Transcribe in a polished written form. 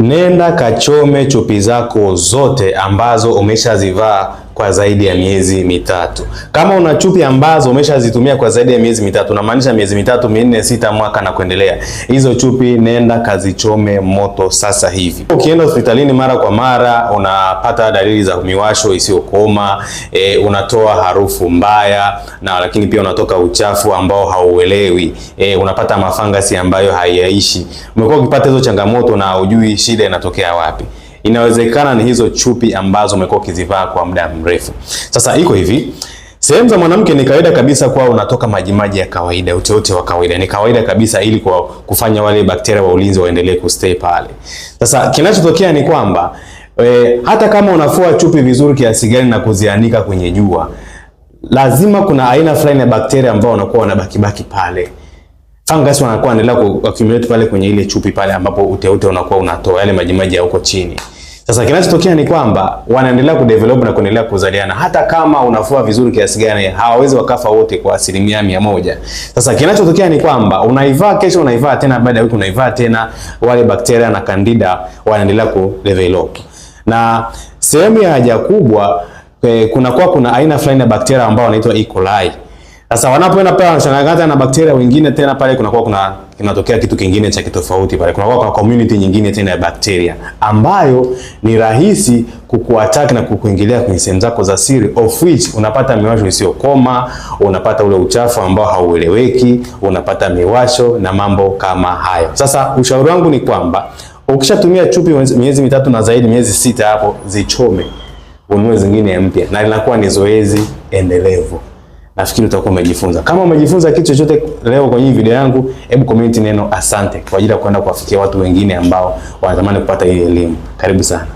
Nenda kachome chupi zako zote ambazo umeshazivaa kwa zaidi ya miezi mitatu. Kama una chupi ambazo umeshazitumia kwa zaidi ya miezi mitatu, unamaanisha miezi mitatu, minne, sita, mwaka na kuendelea, hizo chupi nenda kazichome moto sasa hivi. Ukienda hospitalini mara kwa mara unapata dalili za miwasho isiyokoma, unatoa harufu mbaya, na lakini pia unatoka uchafu ambao hauelewi, unapata mafangasi ambayo hayaishi. Umekuwa ukipata hizo changamoto na hujui shida inatokea wapi. Inawezekana ni hizo chupi ambazo umekuwa ukizivaa kwa muda mrefu. Sasa iko hivi, sehemu za mwanamke ni kawaida kabisa kwa unatoka majimaji ya kawaida, uteute wa kawaida. Ni kawaida kabisa ili kwa kufanya wale bakteria wa ulinzi waendelee kustay pale. Sasa kinachotokea ni kwamba hata kama unafua chupi vizuri kiasi gani na kuzianika kwenye jua, lazima kuna aina fulani ya bakteria ambao wanakuwa wanabaki pale. Fungus wanakuwa wanaendelea kuaccumulate pale kwenye ile chupi pale ambapo uteute unakuwa unatoa yale majimaji ya huko chini. Sasa kinachotokea ni kwamba wanaendelea kudevelop na kuendelea kuzaliana. Hata kama unafua vizuri kiasi gani, hawawezi wakafa wote kwa 100%. Sasa kinachotokea ni kwamba unaivaa kesho, unaivaa tena, baada ya wiki unaivaa tena, wale bakteria na candida wanaendelea kudevelop. Na sehemu ya haja kubwa kuna aina fulani ya bakteria ambao wanaitwa E. coli. Sasa wanapoenda pale wanachanganya na bakteria wengine tena pale kinatokea kitu kingine cha kitofauti pale. Kuna community nyingine tena ya bakteria ambayo ni rahisi kukuattack na kukuingilia kwenye sehemu zako za siri, of which unapata miwasho isiyokoma, unapata ule uchafu ambao haueleweki, unapata miwasho na mambo kama hayo. Sasa ushauri wangu ni kwamba ukishatumia chupi miezi mitatu na zaidi, miezi 6 hapo, zichome, ununue zingine mpya, na linakuwa ni zoezi endelevu. Nafikiri utakuwa umejifunza. Kama umejifunza kitu chochote leo kwenye video yangu, hebu comment neno asante kwa ajili ya kwenda kuwafikia watu wengine ambao wanatamani kupata hii elimu. Karibu sana.